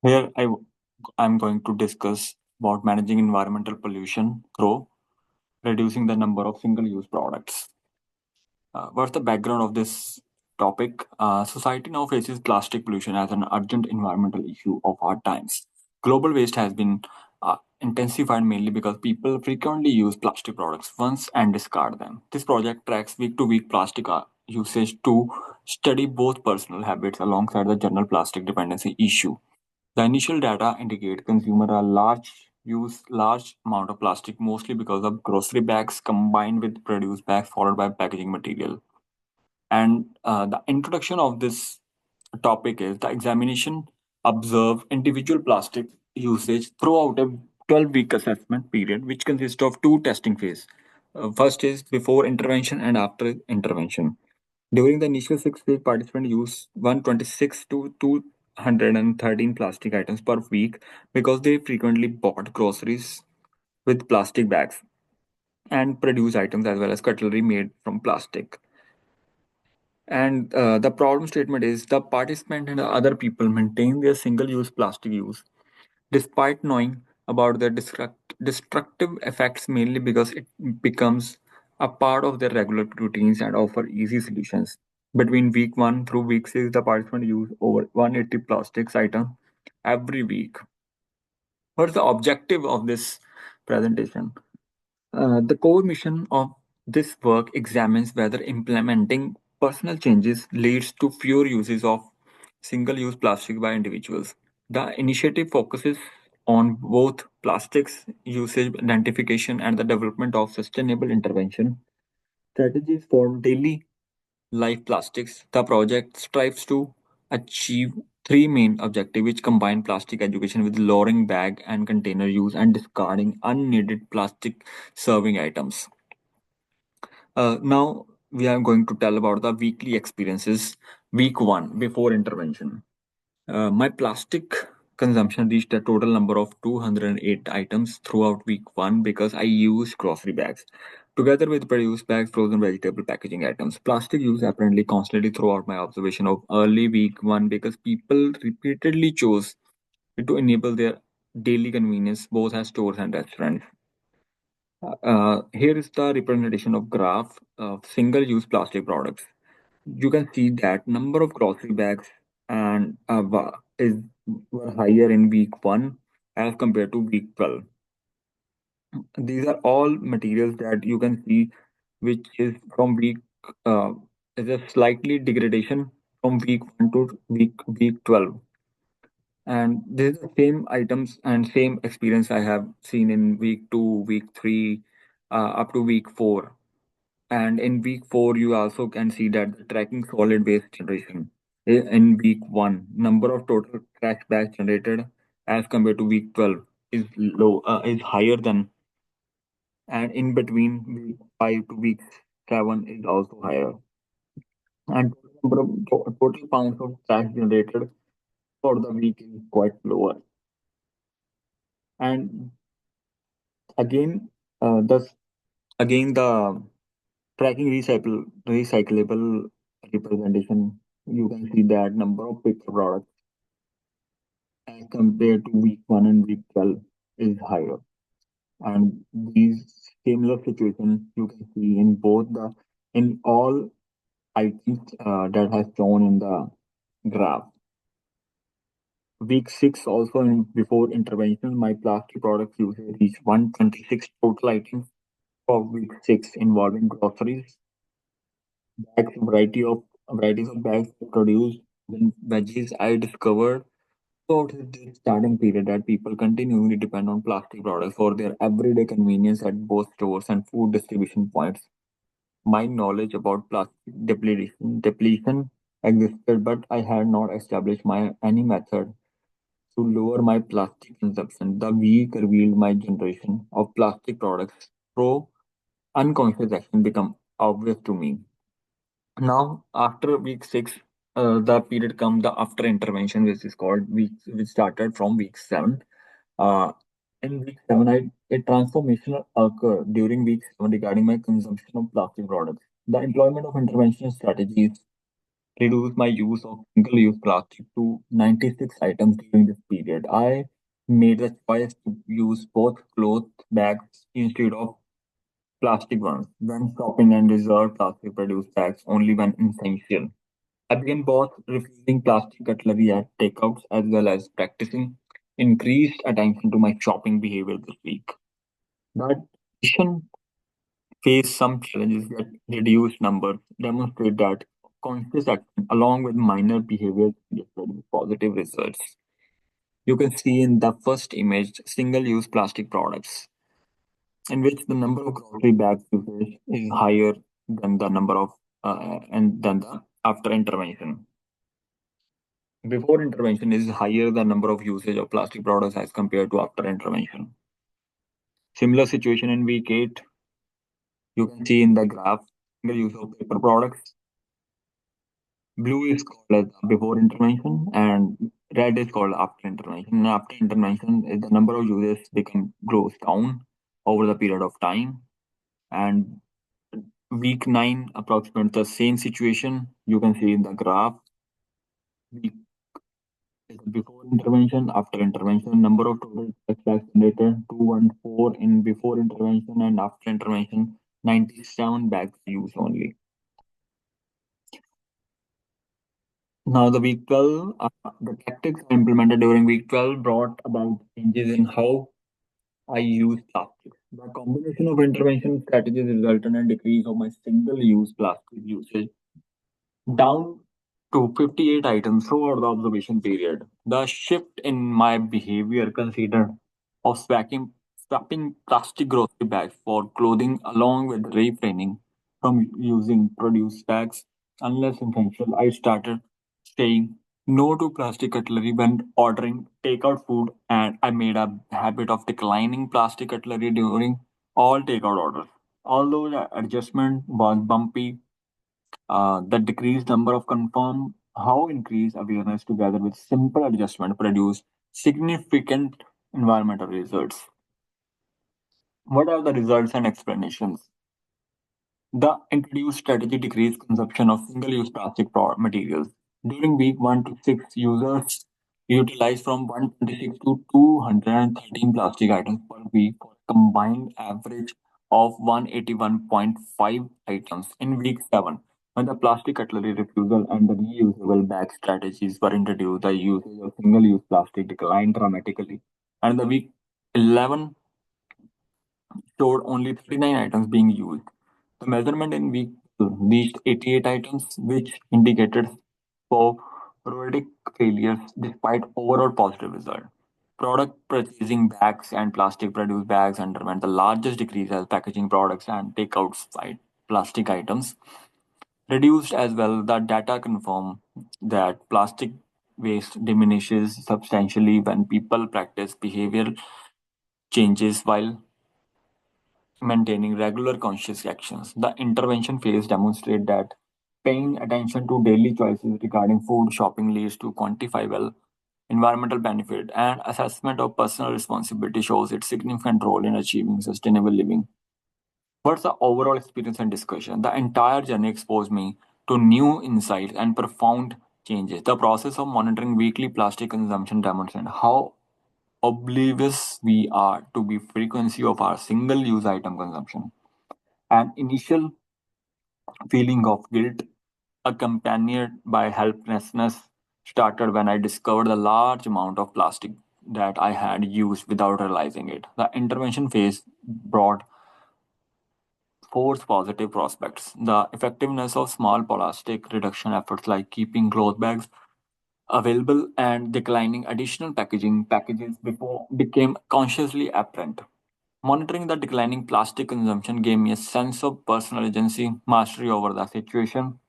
I'm going to discuss about managing environmental pollution through reducing the number of single-use products. What's the background of this topic? Society now faces plastic pollution as an urgent environmental issue of our times. Global waste has been intensified mainly because people frequently use plastic products once and discard them. This project tracks week-to-week plastic usage to study both personal habits alongside the general plastic dependency issue. The initial data indicate consumer are large amount of plastic mostly because of grocery bags combined with produce bags followed by packaging material. And the introduction of this topic is the examination observe individual plastic usage throughout a 12-week assessment period, which consists of two testing phases. First is before intervention and after intervention. During the initial 6 week, participants used 126 to 213 plastic items per week because they frequently bought groceries with plastic bags and produce items as well as cutlery made from plastic. And the problem statement is the participant and the other people maintain their single use plastic use despite knowing about their destructive effects mainly because it becomes a part of their regular routines and offer easy solutions. Between week 1 through week 6, the participant use over 180 plastics items every week. What's the objective of this presentation? The core mission of this work examines whether implementing personal changes leads to fewer uses of single use plastic by individuals. The initiative focuses on both plastics usage identification and the development of sustainable intervention strategies for daily life plastics. The project strives to achieve three main objectives, which combine plastic education with lowering bag and container use and discarding unneeded plastic serving items. Now we are going to tell about the weekly experiences. Week 1 before intervention. My plastic consumption reached a total number of 208 items throughout week 1 because I used grocery bags. Together with produce bags, frozen vegetable packaging items, plastic use apparently constantly throughout my observation of early week 1 because people repeatedly chose to enable their daily convenience both as stores and restaurants. Here is the representation of graph of single-use plastic products. You can see that number of grocery bags and is were higher in week 1 as compared to week 12. These are all materials that you can see which is from uh, is a slightly degradation from week 1 to week 12. And this is the same items and same experience I have seen in week 2, week 3, up to week 4. And in week 4, you also can see that the tracking solid waste generation in week 1, number of total trash bags generated as compared to week 12 is higher than, and in between week 5 to week 7 is also higher. And number of total pounds of trash generated for the week is quite lower. And again, thus again the tracking recyclable representation, you can see that number of paper products as compared to week 1 and week 12 is higher. And these similar situations you can see in both the in all items that has shown in the graph. Week 6 also before intervention, my plastic products usage reached 126 total items for week 6 involving groceries, bags, varieties of bags produced, then veggies. I discovered throughout the starting period that people continually depend on plastic products for their everyday convenience at both stores and food distribution points. My knowledge about plastic depletion existed, but I had not established my any method to lower my plastic consumption. The week revealed my generation of plastic products through unconscious action become obvious to me. Now, after week 6, the period comes the after intervention, which is called which started from week 7. Uh, in week 7, a transformation occurred during week 7 regarding my consumption of plastic products. The employment of intervention strategies reduced my use of single use plastic to 96 items during this period. I made the choice to use both cloth bags instead of plastic ones. When shopping and reserve plastic produced bags only when essential. I began both refusing plastic cutlery at takeouts as well as practicing increased attention to my shopping behavior this week. That decision faced some challenges that reduced numbers demonstrate that conscious action along with minor behavior changes produce positive results. You can see in the first image single-use plastic products in which the number of grocery bags usage is higher than the number of and than the after intervention. Before intervention is higher the number of usage of plastic products as compared to after intervention. Similar situation in week 8, you can see in the graph single use of paper products. Blue is called as before intervention and red is called after intervention. And after intervention is the number of uses become goes down over the period of time. And week 9 approximate the same situation. You can see in the graph. Week before intervention, after intervention, number of total text vaccinated 214 in before intervention and after intervention 97 bags used only. Now the week 12, the tactics implemented during week 12 brought about changes in how I use plastic. The combination of intervention strategies resulted in a decrease of my single-use plastic usage down to 58 items throughout the observation period. The shift in my behavior considered of swapping plastic grocery bags for clothing along with refraining from using produce bags unless essential. I started saying no to plastic cutlery when ordering takeout food and I made a habit of declining plastic cutlery during all takeout orders. Although the adjustment was bumpy, the decreased number of confirm how increased awareness together with simple adjustment produce significant environmental results. What are the results and explanations? The introduced strategy decreased consumption of single-use plastic materials. During week 1 to 6, users utilized from 126 to 213 plastic items per week for a combined average of 181.5 items. In week 7, when the plastic cutlery refusal and the reusable bag strategies were introduced, the usage of single-use plastic declined dramatically. And the week 11 showed only 39 items being used. The measurement in week 2 reached 88 items, which indicated sporadic failures despite overall positive result. Product purchasing bags and plastic produced bags underwent the largest decrease as packaging products and takeout side plastic items reduced as well. The data confirm that plastic waste diminishes substantially when people practice behavioral changes while maintaining regular conscious actions. The intervention phase demonstrates that paying attention to daily choices regarding food shopping leads to quantifiable environmental benefit, and assessment of personal responsibility shows its significant role in achieving sustainable living. What's the overall experience and discussion? The entire journey exposed me to new insights and profound changes. The process of monitoring weekly plastic consumption demonstrates how oblivious we are to the frequency of our single-use item consumption. An initial feeling of guilt, accompanied by helplessness, started when I discovered the large amount of plastic that I had used without realizing it. The intervention phase brought forth positive prospects. The effectiveness of small plastic reduction efforts like keeping cloth bags available and declining additional packaging packages before became consciously apparent. Monitoring the declining plastic consumption gave me a sense of personal agency, mastery over the situation.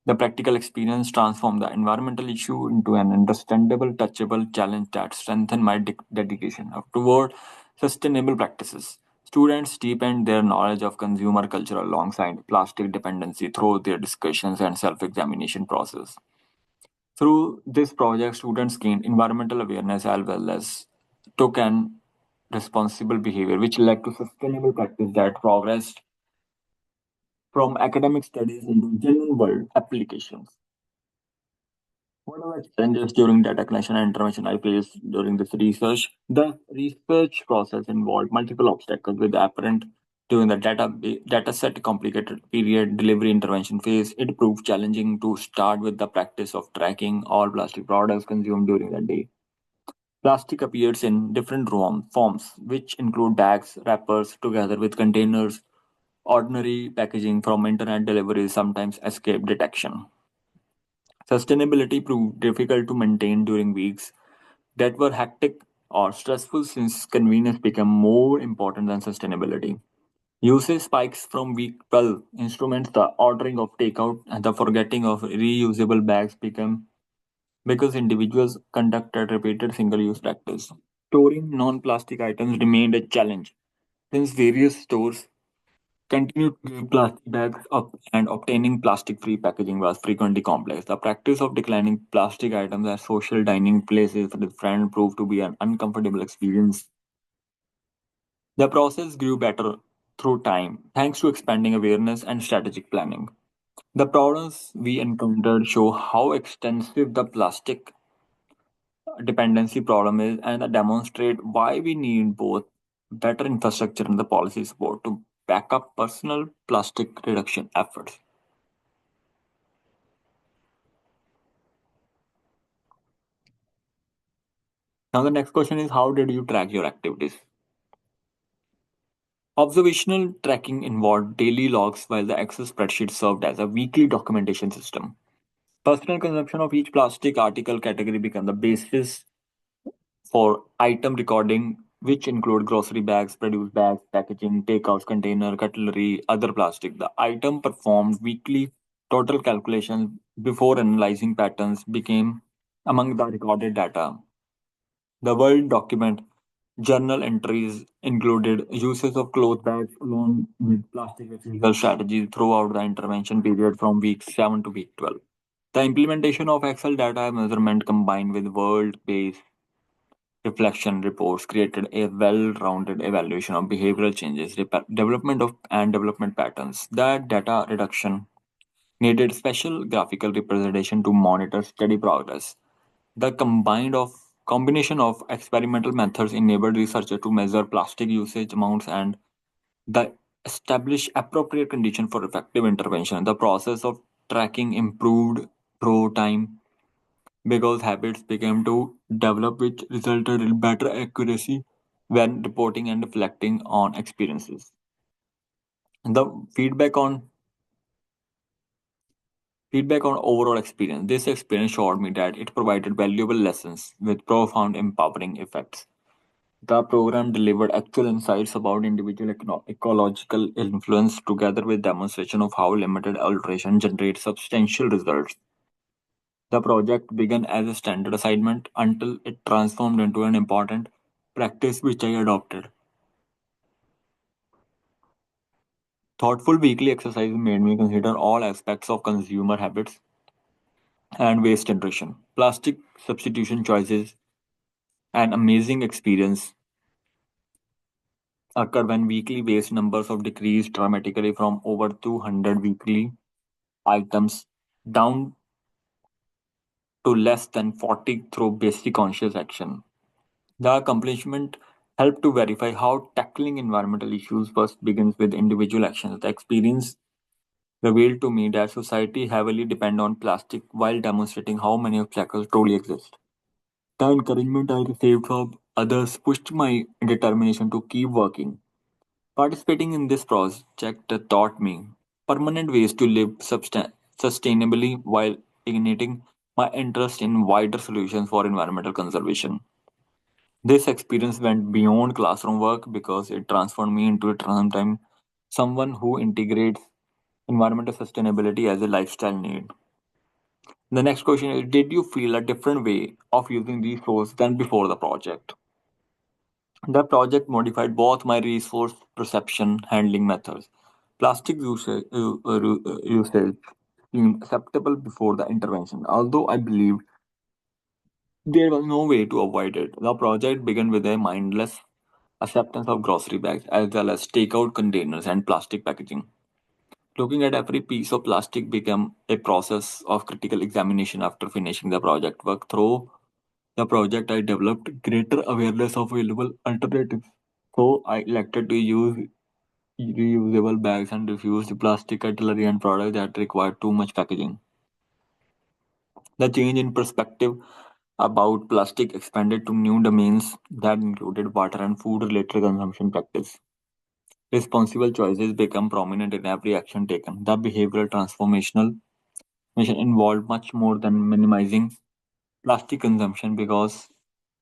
The practical experience transformed the environmental issue into an understandable, touchable challenge that strengthened my dedication toward sustainable practices. Students deepened their knowledge of consumer culture alongside plastic dependency through their discussions and self examination process. Through this project, students gained environmental awareness as well as took an responsible behavior, which led to sustainable practice that progressed from academic studies into genuine world applications. What are the challenges during data collection and intervention I faced during this research? The research process involved multiple obstacles with apparent during the data set complicated period delivery intervention phase. It proved challenging to start with the practice of tracking all plastic products consumed during the day. Plastic appears in different forms, which include bags, wrappers, together with containers. Ordinary packaging from internet deliveries sometimes escape detection. Sustainability proved difficult to maintain during weeks that were hectic or stressful since convenience became more important than sustainability. Usage spikes from week 12 instruments, the ordering of takeout, and the forgetting of reusable bags became because individuals conducted repeated single use practice. Storing non plastic items remained a challenge since various stores continued to give plastic bags up and obtaining plastic free packaging was frequently complex. The practice of declining plastic items at social dining places with friends proved to be an uncomfortable experience. The process grew better through time thanks to expanding awareness and strategic planning. The problems we encountered show how extensive the plastic dependency problem is and demonstrate why we need both better infrastructure and the policy support to back up personal plastic reduction efforts. Now, the next question is, how did you track your activities? Observational tracking involved daily logs while the Excel spreadsheet served as a weekly documentation system. Personal consumption of each plastic article category became the basis for item recording, which include grocery bags, produce bags, packaging, takeouts, container, cutlery, other plastic. The item performed weekly total calculations before analyzing patterns became among the recorded data. The Word document journal entries included uses of cloth bags along with plastic recycle strategies throughout the intervention period from week 7 to week 12. The implementation of Excel data measurement combined with world based reflection reports created a well-rounded evaluation of behavioral changes, development of and development patterns. That data reduction needed special graphical representation to monitor steady progress. The combination of experimental methods enabled researchers to measure plastic usage amounts and the establish appropriate condition for effective intervention. The process of tracking improved through time because habits began to develop, which resulted in better accuracy when reporting and reflecting on experiences. The feedback on overall experience. This experience showed me that it provided valuable lessons with profound empowering effects. The program delivered actual insights about individual ecological influence together with demonstration of how limited alteration generates substantial results. The project began as a standard assignment until it transformed into an important practice which I adopted. Thoughtful weekly exercises made me consider all aspects of consumer habits and waste generation. Plastic substitution choices, an amazing experience, occur when weekly waste numbers of decreased dramatically from over 200 weekly items down to less than 40 through basic conscious action. The accomplishment helped to verify how tackling environmental issues first begins with individual actions. The experience revealed to me that society heavily depend on plastic while demonstrating how many obstacles truly exist. The encouragement I received from others pushed my determination to keep working. Participating in this project taught me permanent ways to live sustainably while igniting my interest in wider solutions for environmental conservation. This experience went beyond classroom work because it transformed me into a sometime someone who integrates environmental sustainability as a lifestyle need. The next question is, did you feel a different way of using resource than before the project? The project modified both my resource perception handling methods. Plastic usage seemed acceptable before the intervention, although I believed there was no way to avoid it. The project began with a mindless acceptance of grocery bags as well as takeout containers and plastic packaging. Looking at every piece of plastic became a process of critical examination after finishing the project work. Through the project, I developed greater awareness of available alternatives. So I elected to use reusable bags and refused plastic cutlery and products that required too much packaging. The change in perspective about plastic expanded to new domains that included water and food related consumption practice. Responsible choices become prominent in every action taken. The behavioral transformational mission involved much more than minimizing plastic consumption because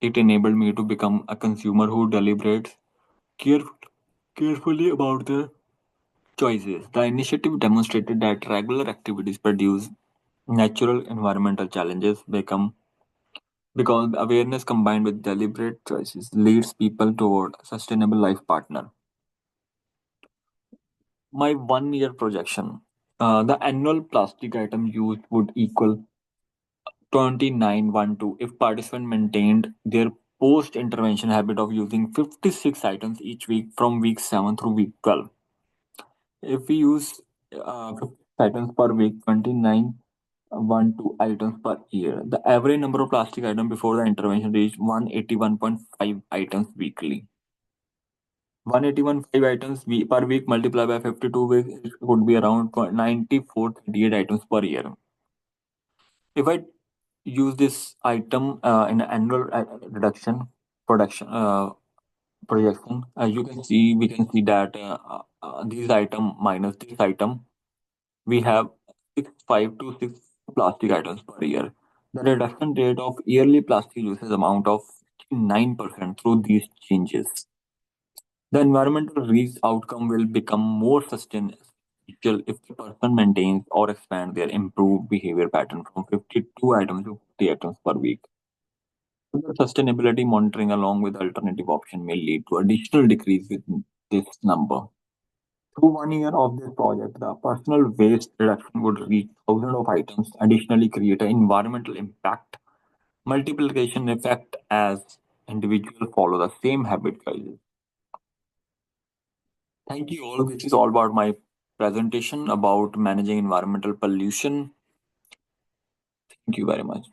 it enabled me to become a consumer who deliberates caref- carefully about their choices. The initiative demonstrated that regular activities produce natural environmental challenges become because awareness combined with deliberate choices leads people toward a sustainable life partner. My 1 year projection. The annual plastic item used would equal 2912 if participants maintained their post intervention habit of using 56 items each week from week 7 through week 12. If we use 50 items per week, 29 12 items per year. The average number of plastic items before the intervention reached 181.5 items weekly. 181.5 items per week multiplied by 52 weeks it would be around 9438 items per year. If I use this item in annual reduction production projection, you can see we can see that these item minus this item we have 5 to 6 plastic items per year. The reduction rate of yearly plastic usage amount of 9% through these changes. The environmental reach outcome will become more sustainable if the person maintains or expands their improved behavior pattern from 52 items to 50 items per week. Further sustainability monitoring along with alternative option may lead to additional decrease in this number. Through 1 year of this project, the personal waste reduction would reach thousands of items, additionally create an environmental impact multiplication effect as individuals follow the same habit choices. Thank you all. This is all about my presentation about managing environmental pollution. Thank you very much.